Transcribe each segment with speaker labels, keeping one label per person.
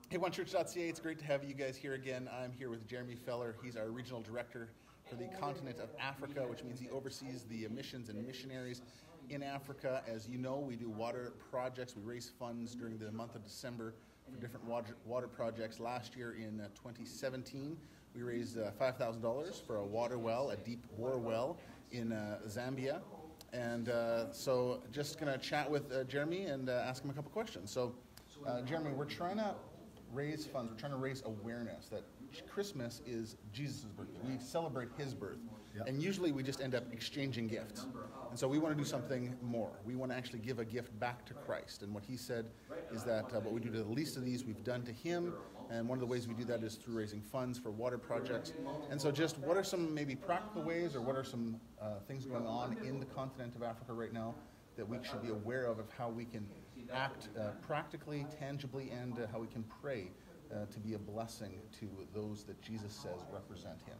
Speaker 1: Hey, OneChurch.ca, it's great to have you guys here again. I'm here with Jeremy Feller. He's our regional director for the continent of Africa, which means he oversees the missions and missionaries in Africa. As you know, we do water projects. We raise funds during the month of December for different water projects. Last year in 2017, we raised $5,000 for a water well, a deep bore well in Zambia. And so just going to chat with Jeremy and ask him a couple questions. So, Jeremy, we're trying to raise funds. We're trying to raise awareness that Christmas is Jesus' birthday. We celebrate his birth.
Speaker 2: Yep.
Speaker 1: And usually we just end up exchanging gifts. And so we want to do something more. We want to actually give a gift back to Christ. And what he said is that what we do to the least of these, we've done to him. And one of the ways we do that is through raising funds for water projects. And so just what are some maybe practical ways, or what are some things going on in the continent of Africa right now that we should be aware of how we can act practically, tangibly, and how we can pray to be a blessing to those that Jesus says represent him?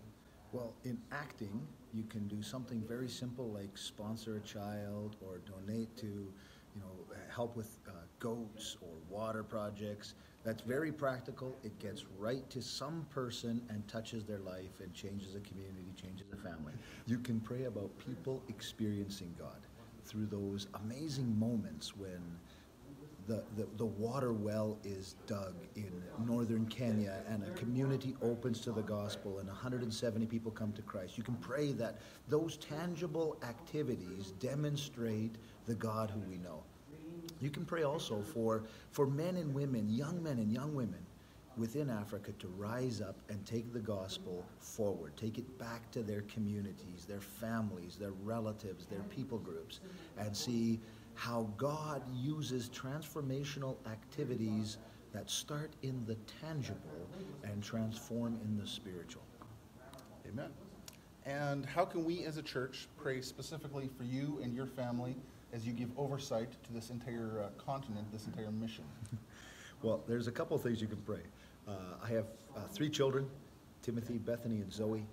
Speaker 2: Well, in acting, you can do something very simple like sponsor a child or donate to, help with goats or water projects. That's very practical. It gets right to some person and touches their life and changes a community, changes a family. You can pray about people experiencing God through those amazing moments when the water well is dug in northern Kenya and a community opens to the gospel and 170 people come to Christ. You can pray that those tangible activities demonstrate the God who we know. You can pray also for men and women, young men and young women within Africa to rise up and take the gospel forward, take it back to their communities, their families, their relatives, their people groups, and see how God uses transformational activities that start in the tangible and transform in the spiritual.
Speaker 1: Amen. And how can we as a church pray specifically for you and your family as you give oversight to this entire continent, this entire mission?
Speaker 2: Well, there's a couple of things you can pray. I have 3 children, Timothy, Bethany, and Zoe,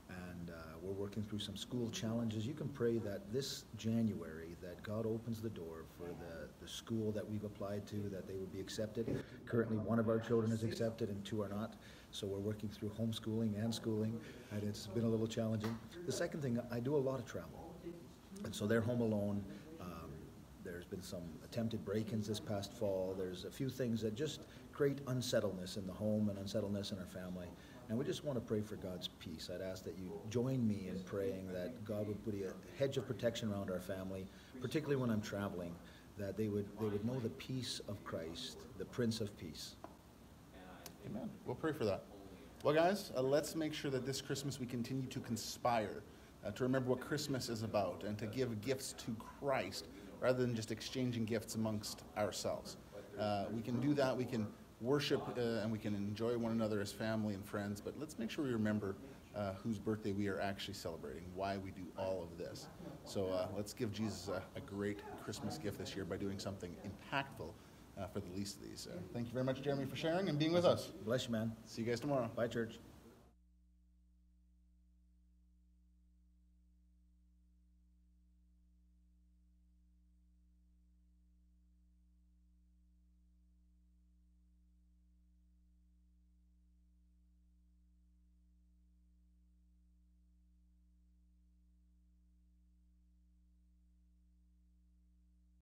Speaker 2: and we're working through some school challenges. You can pray that this January that God opens the door for the school that we've applied to, that they would be accepted. Currently, 1 of our children is accepted and 2 are not, so we're working through homeschooling and schooling, and it's been a little challenging. The second thing, I do a lot of travel, and so they're home alone. There's been some attempted break-ins this past fall. There's a few things that just create unsettledness in the home and unsettledness in our family. And we just want to pray for God's peace. I'd ask that you join me in praying that God would put a hedge of protection around our family, particularly when I'm traveling, that they would know the peace of Christ, the Prince of Peace.
Speaker 1: Amen. We'll pray for that. Well, guys, let's make sure that this Christmas we continue to conspire to remember what Christmas is about and to give gifts to Christ rather than just exchanging gifts amongst ourselves. We can do that. We can worship and we can enjoy one another as family and friends, but let's make sure we remember whose birthday we are actually celebrating, why we do all of this. So let's give Jesus a great Christmas gift this year by doing something impactful for the least of these. Thank you very much, Jeremy, for sharing and being with us.
Speaker 2: Bless you, man.
Speaker 1: See you guys tomorrow.
Speaker 2: Bye, church.